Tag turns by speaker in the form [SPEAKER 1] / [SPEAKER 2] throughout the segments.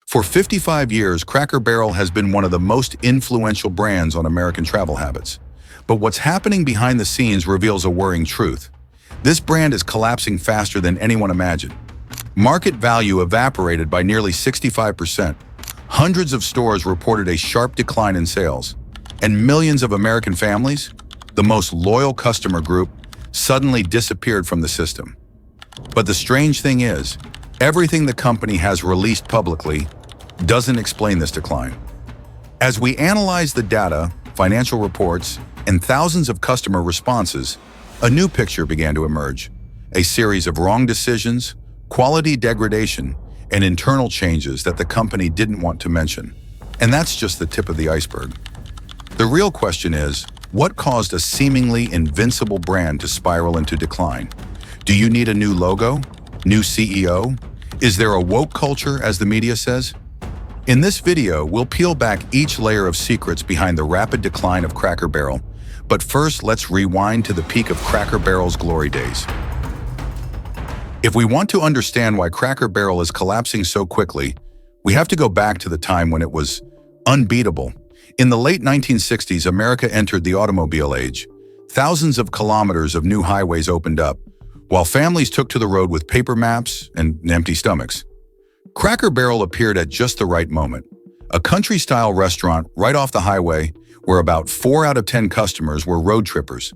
[SPEAKER 1] For 55 years, Cracker Barrel has been one of the most influential brands on American travel habits. But what's happening behind the scenes reveals a worrying truth. This brand is collapsing faster than anyone imagined. Market value evaporated by nearly 65%. Hundreds of stores reported a sharp decline in sales. And millions of American families, the most loyal customer group, suddenly disappeared from the system. But the strange thing is, everything the company has released publicly doesn't explain this decline. As we analyze the data, financial reports, and thousands of customer responses, a new picture began to emerge. A series of wrong decisions, quality degradation, and internal changes that the company didn't want to mention. And that's just the tip of the iceberg. The real question is, what caused a seemingly invincible brand to spiral into decline? Do you need a new logo? New CEO? Is there a woke culture, as the media says? In this video, we'll peel back each layer of secrets behind the rapid decline of Cracker Barrel. But first, let's rewind to the peak of Cracker Barrel's glory days. If we want to understand why Cracker Barrel is collapsing so quickly, we have to go back to the time when it was unbeatable. In the late 1960s, America entered the automobile age. Thousands of kilometers of new highways opened up, while families took to the road with paper maps and empty stomachs. Cracker Barrel appeared at just the right moment. A country-style restaurant right off the highway where about 4 out of 10 customers were road trippers.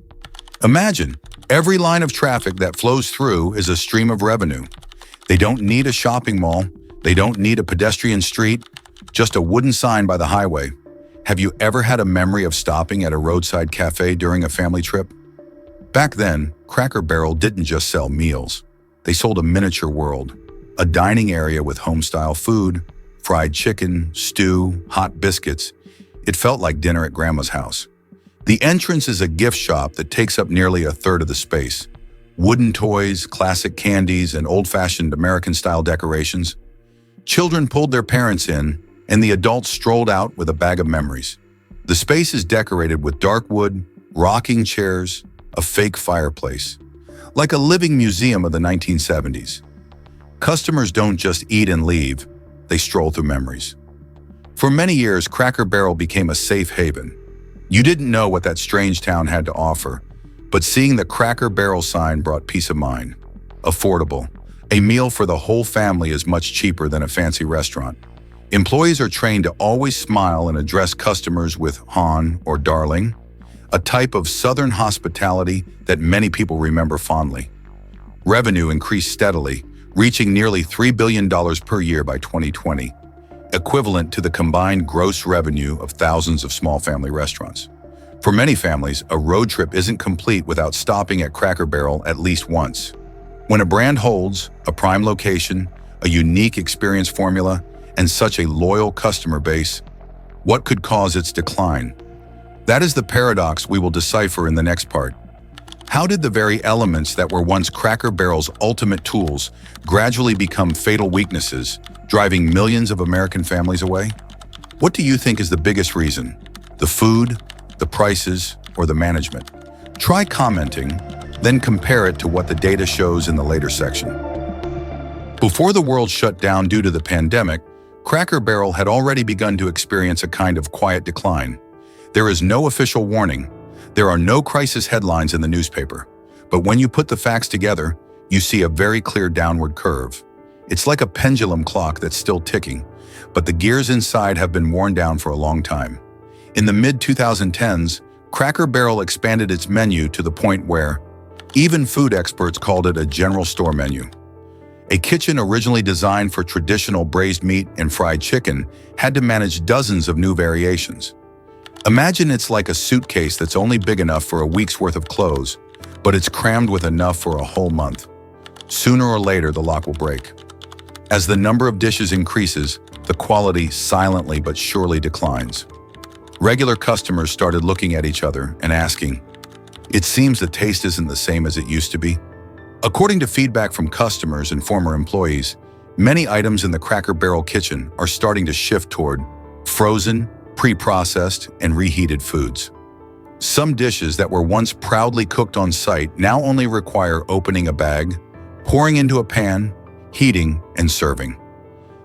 [SPEAKER 1] Imagine, every line of traffic that flows through is a stream of revenue. They don't need a shopping mall. They don't need a pedestrian street, just a wooden sign by the highway. Have you ever had a memory of stopping at a roadside cafe during a family trip? Back then, Cracker Barrel didn't just sell meals. They sold a miniature world, a dining area with home-style food, fried chicken, stew, hot biscuits. It felt like dinner at Grandma's house. The entrance is a gift shop that takes up nearly a third of the space. Wooden toys, classic candies, and old-fashioned American-style decorations. Children pulled their parents in, and the adults strolled out with a bag of memories. The space is decorated with dark wood, rocking chairs, a fake fireplace, like a living museum of the 1970s. Customers don't just eat and leave, they stroll through memories. For many years, Cracker Barrel became a safe haven. You didn't know what that strange town had to offer, but seeing the Cracker Barrel sign brought peace of mind. Affordable. A meal for the whole family is much cheaper than a fancy restaurant. Employees are trained to always smile and address customers with "hon" or "darling," a type of Southern hospitality that many people remember fondly. Revenue increased steadily, reaching nearly $3 billion per year by 2020, equivalent to the combined gross revenue of thousands of small family restaurants. For many families, a road trip isn't complete without stopping at Cracker Barrel at least once. When a brand holds a prime location, a unique experience formula, and such a loyal customer base, what could cause its decline? That is the paradox we will decipher in the next part. How did the very elements that were once Cracker Barrel's ultimate tools gradually become fatal weaknesses, driving millions of American families away? What do you think is the biggest reason? The food, the prices, or the management? Try commenting, then compare it to what the data shows in the later section. Before the world shut down due to the pandemic, Cracker Barrel had already begun to experience a kind of quiet decline. There is no official warning. There are no crisis headlines in the newspaper. But when you put the facts together, you see a very clear downward curve. It's like a pendulum clock that's still ticking, but the gears inside have been worn down for a long time. In the mid-2010s, Cracker Barrel expanded its menu to the point where even food experts called it a general store menu. A kitchen originally designed for traditional braised meat and fried chicken had to manage dozens of new variations. Imagine it's like a suitcase that's only big enough for a week's worth of clothes, but it's crammed with enough for a whole month. Sooner or later, the lock will break. As the number of dishes increases, the quality silently but surely declines. Regular customers started looking at each other and asking, "It seems the taste isn't the same as it used to be." According to feedback from customers and former employees, many items in the Cracker Barrel kitchen are starting to shift toward frozen, pre-processed, and reheated foods. Some dishes that were once proudly cooked on site now only require opening a bag, pouring into a pan, heating, and serving.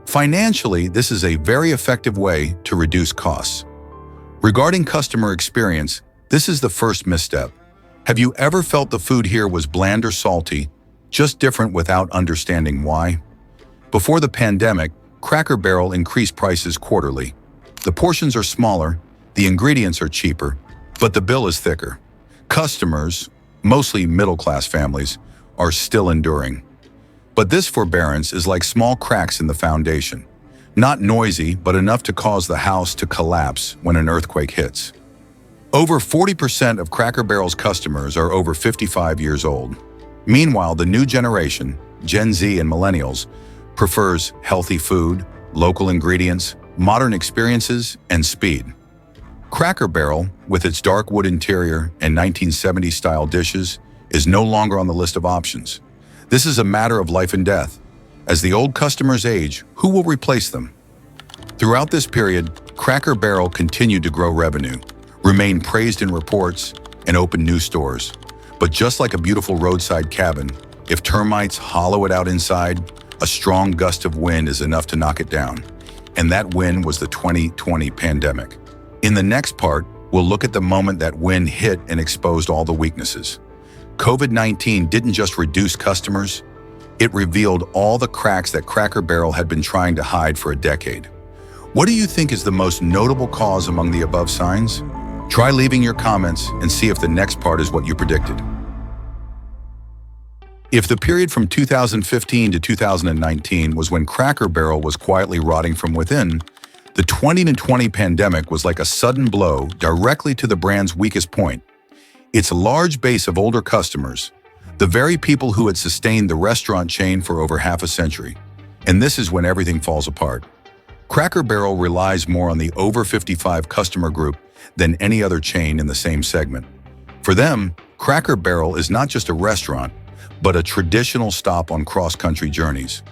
[SPEAKER 1] Financially, this is a very effective way to reduce costs. Regarding customer experience, this is the first misstep. Have you ever felt the food here was bland or salty, just different without understanding why? Before the pandemic, Cracker Barrel increased prices quarterly. The portions are smaller, the ingredients are cheaper, but the bill is thicker. Customers, mostly middle-class families, are still enduring. But this forbearance is like small cracks in the foundation. Not noisy, but enough to cause the house to collapse when an earthquake hits. Over 40% of Cracker Barrel's customers are over 55 years old. Meanwhile, the new generation, Gen Z and millennials, prefers healthy food, local ingredients, modern experiences, and speed. Cracker Barrel, with its dark wood interior and 1970s-style dishes, is no longer on the list of options. This is a matter of life and death. As the old customers age, who will replace them? Throughout this period, Cracker Barrel continued to grow revenue, remain praised in reports, and open new stores. But just like a beautiful roadside cabin, if termites hollow it out inside, a strong gust of wind is enough to knock it down. And that wind was the 2020 pandemic. In the next part, we'll look at the moment that wind hit and exposed all the weaknesses. COVID-19 didn't just reduce customers, it revealed all the cracks that Cracker Barrel had been trying to hide for a decade. What do you think is the most notable cause among the above signs? Try leaving your comments and see if the next part is what you predicted. If the period from 2015 to 2019 was when Cracker Barrel was quietly rotting from within, the 2020 pandemic was like a sudden blow directly to the brand's weakest point. Its large base of older customers, the very people who had sustained the restaurant chain for over half a century. And this is when everything falls apart. Cracker Barrel relies more on the over 55 customer group than any other chain in the same segment. For them, Cracker Barrel is not just a restaurant, but a traditional stop on cross-country journeys.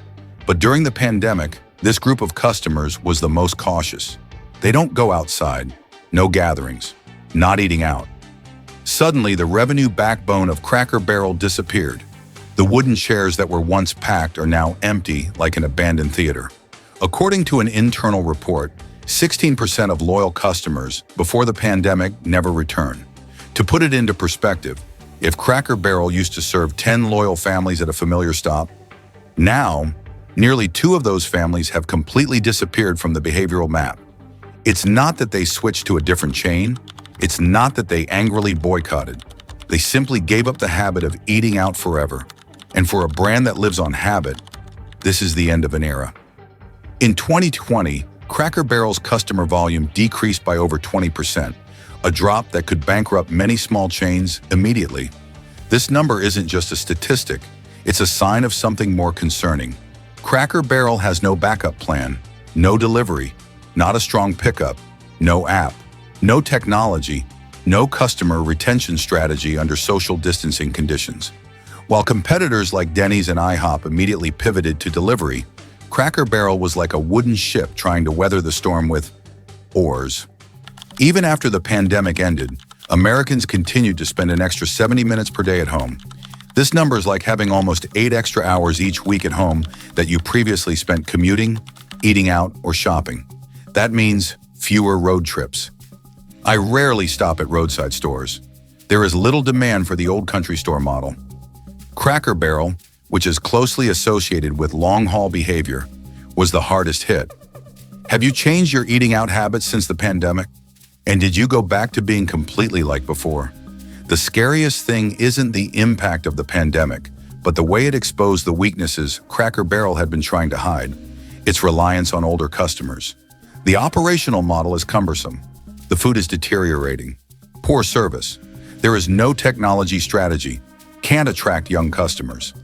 [SPEAKER 1] But during the pandemic, this group of customers was the most cautious. They don't go outside, no gatherings, not eating out. Suddenly, the revenue backbone of Cracker Barrel disappeared. The wooden chairs that were once packed are now empty like an abandoned theater. According to an internal report, 16% of loyal customers before the pandemic never return. To put it into perspective, if Cracker Barrel used to serve 10 loyal families at a familiar stop, now, nearly 2 of those families have completely disappeared from the behavioral map. It's not that they switched to a different chain. It's not that they angrily boycotted. They simply gave up the habit of eating out forever. And for a brand that lives on habit, this is the end of an era. In 2020, Cracker Barrel's customer volume decreased by over 20%, a drop that could bankrupt many small chains immediately. This number isn't just a statistic, it's a sign of something more concerning. Cracker Barrel has no backup plan, no delivery, not a strong pickup, no app, no technology, no customer retention strategy under social distancing conditions. While competitors like Denny's and IHOP immediately pivoted to delivery, Cracker Barrel was like a wooden ship trying to weather the storm with oars. Even after the pandemic ended, Americans continued to spend an extra 70 minutes per day at home. This number is like having almost 8 extra hours each week at home that you previously spent commuting, eating out, or shopping. That means fewer road trips. I rarely stop at roadside stores. There is little demand for the old country store model. Cracker Barrel, which is closely associated with long-haul behavior, was the hardest hit. Have you changed your eating out habits since the pandemic? And did you go back to being completely like before? The scariest thing isn't the impact of the pandemic, but the way it exposed the weaknesses Cracker Barrel had been trying to hide, its reliance on older customers. The operational model is cumbersome. The food is deteriorating. Poor service. There is no technology strategy. Can't attract young customers.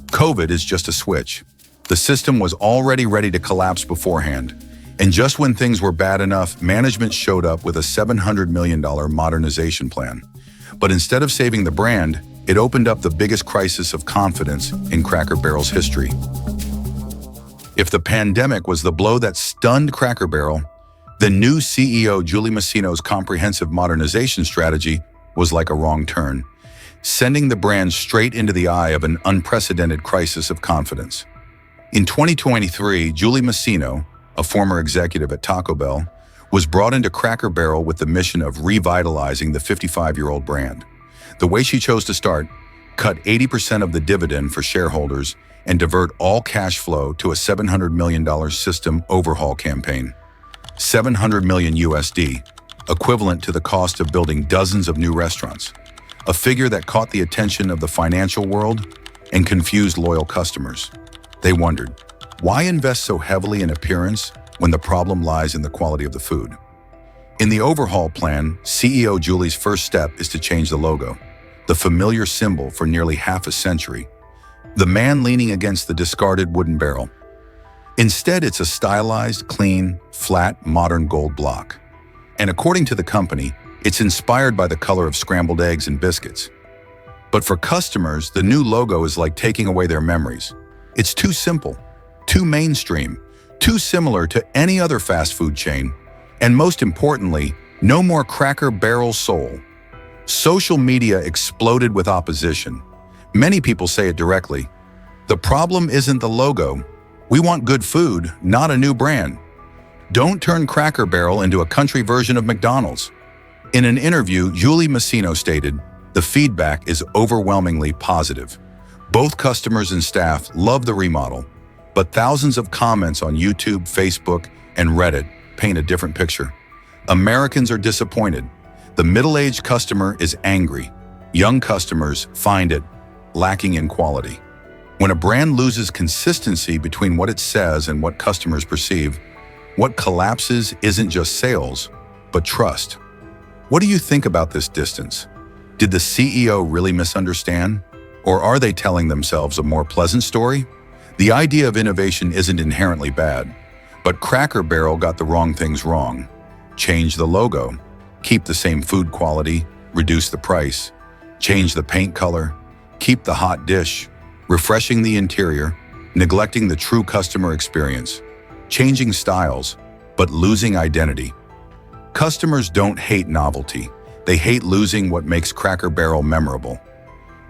[SPEAKER 1] COVID is just a switch. The system was already ready to collapse beforehand. And just when things were bad enough, management showed up with a $700 million modernization plan. But instead of saving the brand, it opened up the biggest crisis of confidence in Cracker Barrel's history. If the pandemic was the blow that stunned Cracker Barrel, the new CEO Julie Masino's comprehensive modernization strategy was like a wrong turn, sending the brand straight into the eye of an unprecedented crisis of confidence. In 2023, Julie Masino, a former executive at Taco Bell, was brought into Cracker Barrel with the mission of revitalizing the 55-year-old brand. The way she chose to start: cut 80% of the dividend for shareholders and divert all cash flow to a $700 million system overhaul campaign. 700 million USD, equivalent to the cost of building dozens of new restaurants. A figure that caught the attention of the financial world and confused loyal customers. They wondered, why invest so heavily in appearance when the problem lies in the quality of the food? In the overhaul plan, CEO Julie's first step is to change the logo, the familiar symbol for nearly half a century, the man leaning against the discarded wooden barrel. Instead, it's a stylized, clean, flat, modern gold block. And according to the company, it's inspired by the color of scrambled eggs and biscuits. But for customers, the new logo is like taking away their memories. It's too simple, too mainstream, too similar to any other fast food chain, and most importantly, no more Cracker Barrel soul. Social media exploded with opposition. Many people say it directly. The problem isn't the logo. We want good food, not a new brand. Don't turn Cracker Barrel into a country version of McDonald's. In an interview, Julie Masino stated, "The feedback is overwhelmingly positive. Both customers and staff love the remodel, but thousands of comments on YouTube, Facebook, and Reddit paint a different picture. Americans are disappointed. The middle-aged customer is angry. Young customers find it lacking in quality." When a brand loses consistency between what it says and what customers perceive, what collapses isn't just sales, but trust. What do you think about this distance? Did the CEO really misunderstand? Or are they telling themselves a more pleasant story? The idea of innovation isn't inherently bad, but Cracker Barrel got the wrong things wrong. Change the logo, keep the same food quality, reduce the price, change the paint color, keep the hot dish, refreshing the interior, neglecting the true customer experience, changing styles, but losing identity. Customers don't hate novelty. They hate losing what makes Cracker Barrel memorable.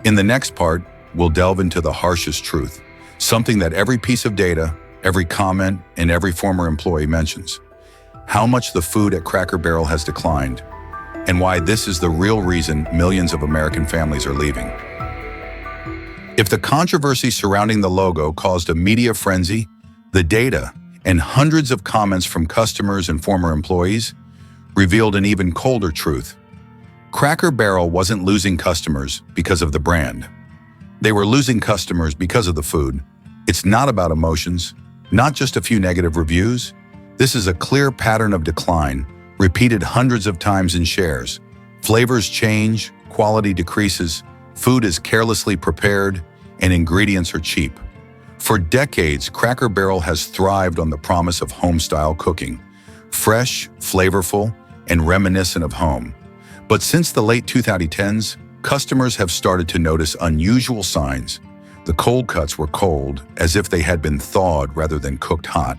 [SPEAKER 1] In the next part, we'll delve into the harshest truth, something that every piece of data, every comment, and every former employee mentions: how much the food at Cracker Barrel has declined, and why this is the real reason millions of American families are leaving. If the controversy surrounding the logo caused a media frenzy, the data and hundreds of comments from customers and former employees revealed an even colder truth. Cracker Barrel wasn't losing customers because of the brand. They were losing customers because of the food. It's not about emotions, not just a few negative reviews. This is a clear pattern of decline, repeated hundreds of times in shares. Flavors change, quality decreases, food is carelessly prepared, and ingredients are cheap. For decades, Cracker Barrel has thrived on the promise of home-style cooking, fresh, flavorful, and reminiscent of home. But since the late 2010s, customers have started to notice unusual signs. The cold cuts were cold, as if they had been thawed rather than cooked hot.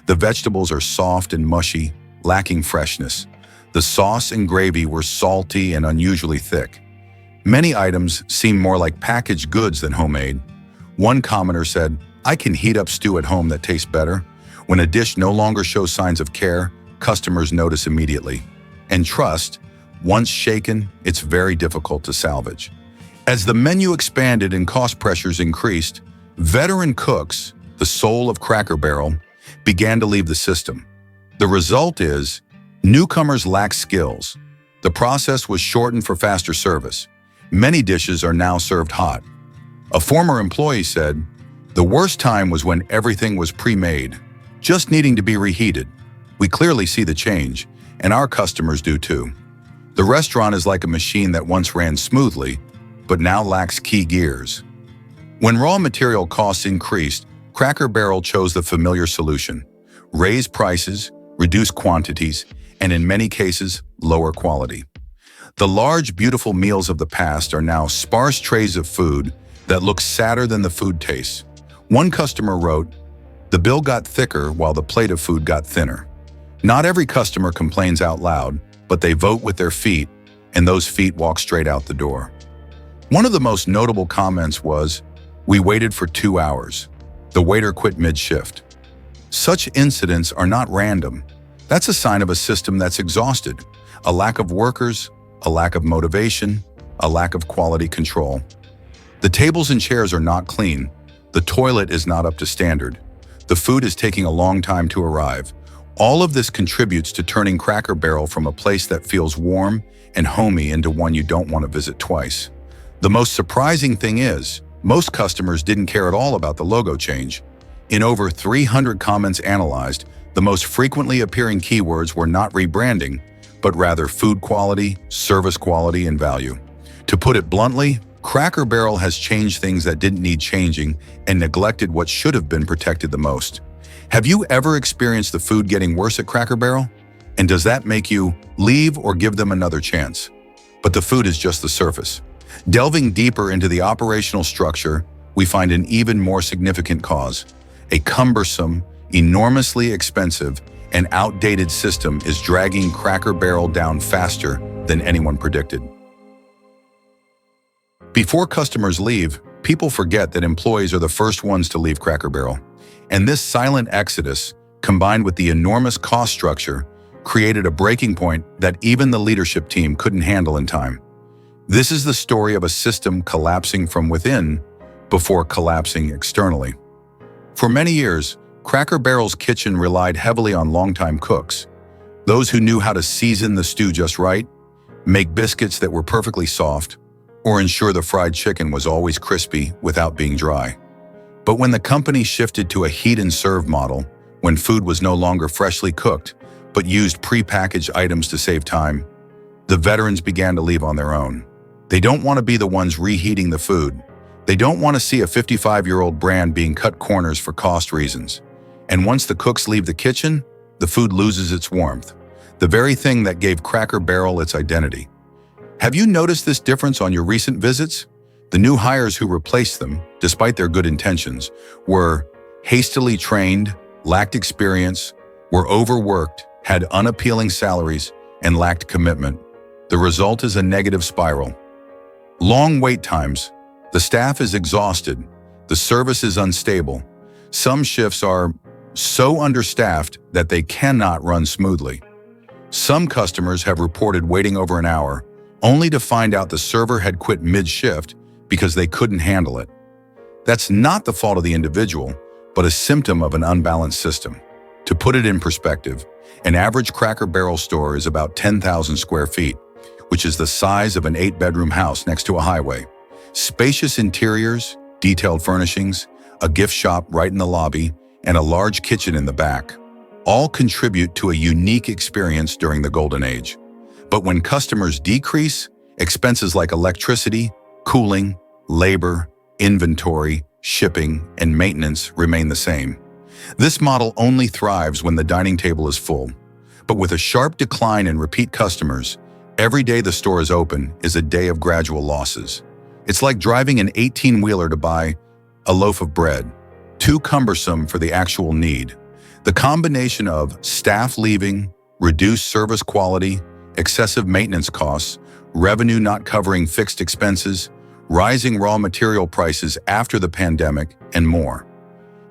[SPEAKER 1] The vegetables are soft and mushy, lacking freshness. The sauce and gravy were salty and unusually thick. Many items seem more like packaged goods than homemade. One commenter said, "I can heat up stew at home that tastes better." When a dish no longer shows signs of care, customers notice immediately. And trust, once shaken, it's very difficult to salvage. As the menu expanded and cost pressures increased, veteran cooks, the soul of Cracker Barrel, began to leave the system. The result is, newcomers lack skills. The process was shortened for faster service. Many dishes are now served hot. A former employee said, "The worst time was when everything was pre-made, just needing to be reheated." We clearly see the change, and our customers do too. The restaurant is like a machine that once ran smoothly, but now lacks key gears. When raw material costs increased, Cracker Barrel chose the familiar solution: raise prices, reduce quantities, and in many cases, lower quality. The large, beautiful meals of the past are now sparse trays of food that look sadder than the food tastes. One customer wrote, "The bill got thicker while the plate of food got thinner." Not every customer complains out loud, but they vote with their feet, and those feet walk straight out the door. One of the most notable comments was, "We waited for 2 hours." The waiter quit mid-shift. Such incidents are not random. That's a sign of a system that's exhausted, a lack of workers, a lack of motivation, a lack of quality control. The tables and chairs are not clean. The toilet is not up to standard. The food is taking a long time to arrive. All of this contributes to turning Cracker Barrel from a place that feels warm and homey into one you don't want to visit twice. The most surprising thing is, most customers didn't care at all about the logo change. In over 300 comments analyzed, the most frequently appearing keywords were not rebranding, but rather food quality, service quality, and value. To put it bluntly, Cracker Barrel has changed things that didn't need changing and neglected what should have been protected the most. Have you ever experienced the food getting worse at Cracker Barrel? And does that make you leave or give them another chance? But the food is just the surface. Delving deeper into the operational structure, we find an even more significant cause. A cumbersome, enormously expensive, and outdated system is dragging Cracker Barrel down faster than anyone predicted. Before customers leave, people forget that employees are the first ones to leave Cracker Barrel. And this silent exodus, combined with the enormous cost structure, created a breaking point that even the leadership team couldn't handle in time. This is the story of a system collapsing from within before collapsing externally. For many years, Cracker Barrel's kitchen relied heavily on longtime cooks, those who knew how to season the stew just right, make biscuits that were perfectly soft, or ensure the fried chicken was always crispy without being dry. But when the company shifted to a heat and serve model, when food was no longer freshly cooked, but used pre-packaged items to save time, the veterans began to leave on their own. They don't want to be the ones reheating the food. They don't want to see a 55-year-old brand being cut corners for cost reasons. And once the cooks leave the kitchen, the food loses its warmth, the very thing that gave Cracker Barrel its identity. Have you noticed this difference on your recent visits? The new hires who replaced them, despite their good intentions, were hastily trained, lacked experience, were overworked, had unappealing salaries, and lacked commitment. The result is a negative spiral. Long wait times. The staff is exhausted. The service is unstable. Some shifts are so understaffed that they cannot run smoothly. Some customers have reported waiting over an hour, only to find out the server had quit mid-shift because they couldn't handle it. That's not the fault of the individual, but a symptom of an unbalanced system. To put it in perspective, an average Cracker Barrel store is about 10,000 square feet, which is the size of an 8-bedroom house next to a highway. Spacious interiors, detailed furnishings, a gift shop right in the lobby, and a large kitchen in the back all contribute to a unique experience during the golden age. But when customers decrease, expenses like electricity, cooling, labor, inventory, shipping, and maintenance remain the same. This model only thrives when the dining table is full. But with a sharp decline in repeat customers, every day the store is open is a day of gradual losses. It's like driving an 18-wheeler to buy a loaf of bread, too cumbersome for the actual need. The combination of staff leaving, reduced service quality, excessive maintenance costs, revenue not covering fixed expenses, rising raw material prices after the pandemic, and more,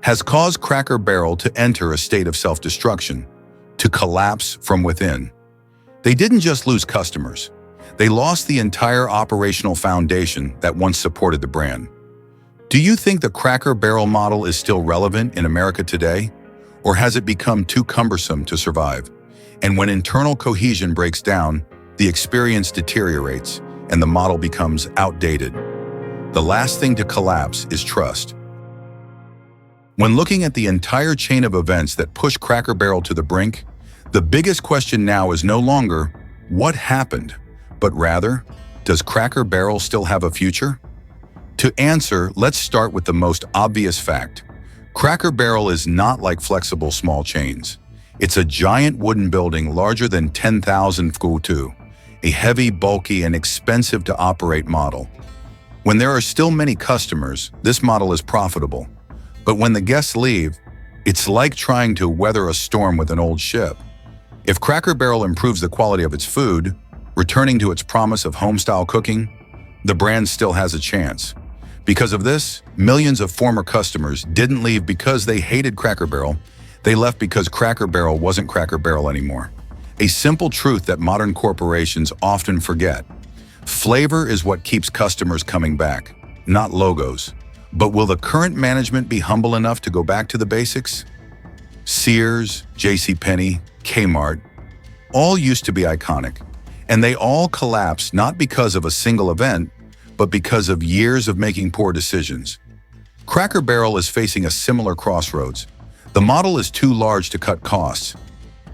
[SPEAKER 1] has caused Cracker Barrel to enter a state of self-destruction, to collapse from within. They didn't just lose customers. They lost the entire operational foundation that once supported the brand. Do you think the Cracker Barrel model is still relevant in America today? Or has it become too cumbersome to survive? And when internal cohesion breaks down, the experience deteriorates and the model becomes outdated. The last thing to collapse is trust. When looking at the entire chain of events that push Cracker Barrel to the brink, the biggest question now is no longer, what happened? But rather, does Cracker Barrel still have a future? To answer, let's start with the most obvious fact. Cracker Barrel is not like flexible small chains. It's a giant wooden building larger than 10,000 square, a heavy, bulky, and expensive to operate model. When there are still many customers, this model is profitable. But when the guests leave, it's like trying to weather a storm with an old ship. If Cracker Barrel improves the quality of its food, returning to its promise of home-style cooking, the brand still has a chance. Because of this, millions of former customers didn't leave because they hated Cracker Barrel. They left because Cracker Barrel wasn't Cracker Barrel anymore. A simple truth that modern corporations often forget. Flavor is what keeps customers coming back, not logos. But will the current management be humble enough to go back to the basics? Sears, JCPenney, Kmart, all used to be iconic, and they all collapsed not because of a single event, but because of years of making poor decisions. Cracker Barrel is facing a similar crossroads. The model is too large to cut costs.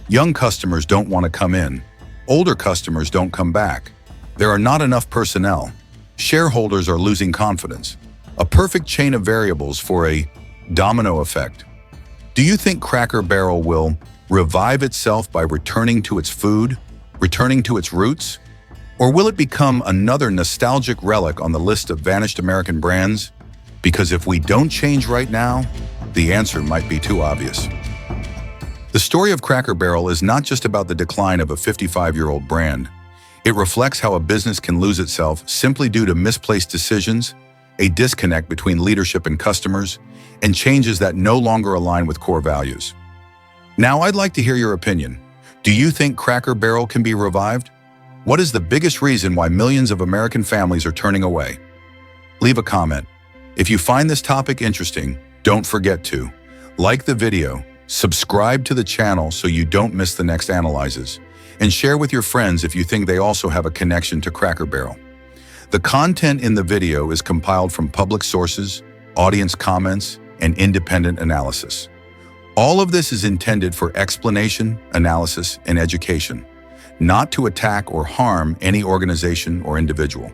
[SPEAKER 1] Young customers don't want to come in. Older customers don't come back. There are not enough personnel. Shareholders are losing confidence. A perfect chain of variables for a domino effect. Do you think Cracker Barrel will revive itself by returning to its food, returning to its roots? Or will it become another nostalgic relic on the list of vanished American brands? Because if we don't change right now, the answer might be too obvious. The story of Cracker Barrel is not just about the decline of a 55-year-old brand. It reflects how a business can lose itself simply due to misplaced decisions, a disconnect between leadership and customers, and changes that no longer align with core values. Now, I'd like to hear your opinion. Do you think Cracker Barrel can be revived? What is the biggest reason why millions of American families are turning away? Leave a comment. If you find this topic interesting, don't forget to like the video, subscribe to the channel so you don't miss the next analyses, and share with your friends if you think they also have a connection to Cracker Barrel. The content in the video is compiled from public sources, audience comments, and independent analysis. All of this is intended for explanation, analysis, and education, not to attack or harm any organization or individual.